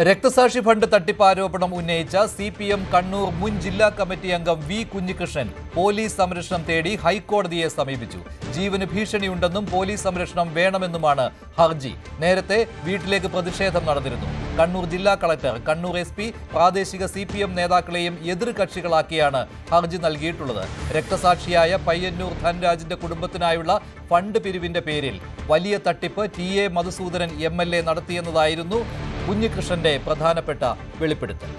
രക്തസാക്ഷി ഫണ്ട് തട്ടിപ്പ് ആരോപണം ഉന്നയിച്ച CPM കണ്ണൂർ മുൻ ജില്ലാ കമ്മിറ്റി അംഗം വി കുഞ്ഞികൃഷ്ണൻ പോലീസ് സംരക്ഷണം തേടി ഹൈക്കോടതിയെ സമീപിച്ചു. ജീവന് ഭീഷണിയുണ്ടെന്നും പോലീസ് സംരക്ഷണം വേണമെന്നുമാണ് ഹർജി. നേരത്തെ വീട്ടിലേക്ക് പ്രതിഷേധം നടന്നിരുന്നു. കണ്ണൂർ ജില്ലാ കളക്ടർ, കണ്ണൂർ SP, പ്രാദേശിക CPM നേതാക്കളെയും എതിർകക്ഷികളാക്കിയാണ് ഹർജി നൽകിയിട്ടുള്ളത്. രക്തസാക്ഷിയായ പയ്യന്നൂർ ധനരാജിന്റെ കുടുംബത്തിനായുള്ള ഫണ്ട് പിരിവിന്റെ പേരിൽ വലിയ തട്ടിപ്പ് TA മധുസൂദനൻ MLA നടത്തിയെന്നതായിരുന്നു കുഞ്ഞികൃഷ്ണന്റെ പ്രധാനപ്പെട്ട വെളിപ്പെടുത്തൽ.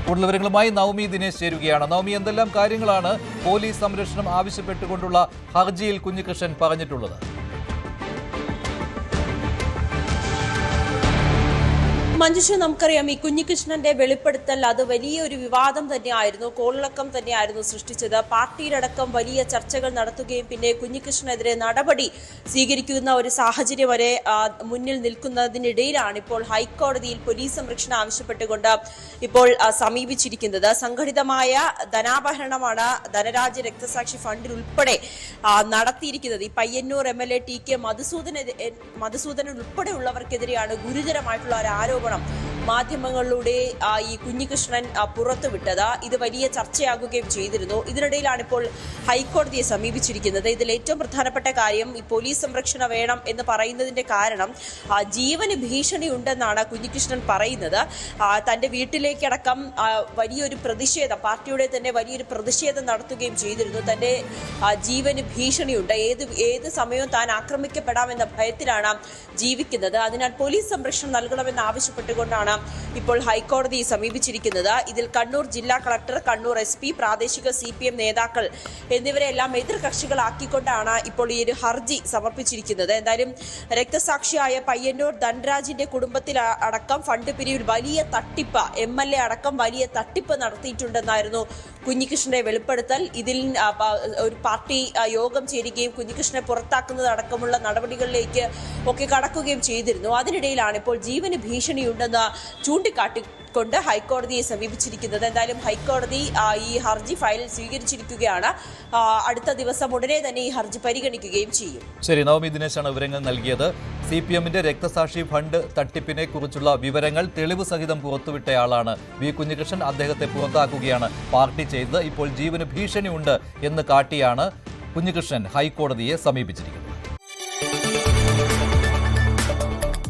കൂടുതൽ വിവരങ്ങളുമായി നവമി ദിനേശ് ചേരുകയാണ്. നവമി, എന്തെല്ലാം കാര്യങ്ങളാണ് പോലീസ് സംരക്ഷണം ആവശ്യപ്പെട്ടുകൊണ്ടുള്ള ഹർജിയിൽ കുഞ്ഞികൃഷ്ണൻ പറഞ്ഞിട്ടുള്ളത്? മഞ്ജുഷ, നമുക്കറിയാം ഈ കുഞ്ഞികൃഷ്ണന്റെ വെളിപ്പെടുത്തൽ അത് വലിയൊരു വിവാദം തന്നെയായിരുന്നു, കോളിളക്കം തന്നെയായിരുന്നു സൃഷ്ടിച്ചത്. പാർട്ടിയിലടക്കം വലിയ ചർച്ചകൾ നടത്തുകയും പിന്നെ കുഞ്ഞികൃഷ്ണനെതിരെ നടപടി സ്വീകരിക്കുന്ന ഒരു സാഹചര്യം വരെ മുന്നിൽ നിൽക്കുന്നതിനിടയിലാണ് ഇപ്പോൾ ഹൈക്കോടതിയിൽ പോലീസ് സംരക്ഷണം ആവശ്യപ്പെട്ടുകൊണ്ട് ഇപ്പോൾ സമീപിച്ചിരിക്കുന്നത്. സംഘടിതമായ ധനാപഹരണമാണ് ധനരാജ് രക്തസാക്ഷി ഫണ്ടിൽ ഉൾപ്പെടെ നടത്തിയിരിക്കുന്നത്. ഈ പയ്യന്നൂർ MLA TK മധുസൂദനൻ ഉൾപ്പെടെയുള്ളവർക്കെതിരെയാണ് ഗുരുതരമായിട്ടുള്ള ഒരു ആരോപണം മാധ്യമങ്ങളിലൂടെ ഈ കുഞ്ഞികൃഷ്ണൻ പുറത്തുവിട്ടത്. ഇത് വലിയ ചർച്ചയാകുകയും ചെയ്തിരുന്നു. ഇതിനിടയിലാണ് ഇപ്പോൾ ഹൈക്കോടതിയെ സമീപിച്ചിരിക്കുന്നത്. ഇതിൽ ഏറ്റവും പ്രധാനപ്പെട്ട കാര്യം ഈ പോലീസ് സംരക്ഷണം വേണം എന്ന് പറയുന്നതിന്റെ കാരണം ജീവന് ഭീഷണി ഉണ്ടെന്നാണ് കുഞ്ഞികൃഷ്ണൻ പറയുന്നത്. തന്റെ വീട്ടിലേക്കടക്കം വലിയൊരു പ്രതിഷേധം, പാർട്ടിയുടെ തന്നെ വലിയൊരു പ്രതിഷേധം നടത്തുകയും ചെയ്തിരുന്നു. തന്റെ ജീവന് ഭീഷണിയുണ്ട്, ഏത് സമയവും താൻ ആക്രമിക്കപ്പെടാമെന്ന ഭയത്തിലാണ് ജീവിക്കുന്നത്. അതിനാൽ പോലീസ് സംരക്ഷണം നൽകണമെന്ന് ആവശ്യപ്പെട്ടുകൊണ്ടാണ് ഇപ്പോൾ ഹൈക്കോടതിയെ സമീപിച്ചിരിക്കുന്നത്. ഇതിൽ കണ്ണൂർ ജില്ലാ കളക്ടർ, കണ്ണൂർ SP, പ്രാദേശിക CPM നേതാക്കൾ എന്നിവരെല്ലാം എതിർകക്ഷികളാക്കിക്കൊണ്ടാണ് ഇപ്പോൾ ഈ ഒരു ഹർജി സമർപ്പിച്ചിരിക്കുന്നത്. എന്തായാലും രക്തസാക്ഷിയായ പയ്യന്നൂർ ധനരാജിന്റെ കുടുംബത്തിൽ അടക്കം ഫണ്ട് പിരിവിൽ വലിയ തട്ടിപ്പ്, MLA അടക്കം വലിയ തട്ടിപ്പ് നടത്തിയിട്ടുണ്ടെന്നായിരുന്നു കുഞ്ഞികൃഷ്ണന്റെ വെളിപ്പെടുത്തൽ. ഇതിൽ ഒരു പാർട്ടി യോഗം ചേരുകയും കുഞ്ഞികൃഷ്ണനെ പുറത്താക്കുന്നത് അടക്കമുള്ള നടപടികളിലേക്ക് ഒക്കെ കടക്കുകയും ചെയ്തിരുന്നു. അതിനിടയിലാണ് ഇപ്പോൾ ജീവന് ഭീഷണിയുണ്ടെന്ന് ചൂണ്ടിക്കാട്ടിക്കൊണ്ട് ഹൈക്കോടതിയെ സമീപിച്ചിരിക്കുന്നത്. എന്തായാലും ഹൈക്കോടതി ഈ ഹർജി ഫയൽ സ്വീകരിച്ചിരിക്കുകയാണ്. അടുത്ത ദിവസം ഉടനെ തന്നെ ഈ ഹർജി പരിഗണിക്കുകയും ചെയ്യും. ശരി, നവമി ദിനേശാണ് വിവരങ്ങൾ നൽകിയത്. CPMന്റെ രക്തസാക്ഷി ഫണ്ട് തട്ടിപ്പിനെ കുറിച്ചുള്ള വിവരങ്ങൾ തെളിവ് സഹിതം പുറത്തുവിട്ടയാളാണ് വി കുഞ്ഞികൃഷ്ണൻ. അദ്ദേഹത്തെ പുറത്താക്കുകയാണ് പാർട്ടി ചെയ്തത്. ഇപ്പോൾ ജീവന് ഭീഷണിയുണ്ട് എന്ന് കാട്ടിയാണ് കുഞ്ഞികൃഷ്ണൻ ഹൈക്കോടതിയെ സമീപിച്ചിരിക്കുന്നത്.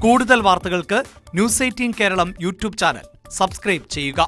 കൂടുതൽ വാർത്തകൾക്ക് News 18 Keralam YouTube channel subscribe ചെയ്യുക.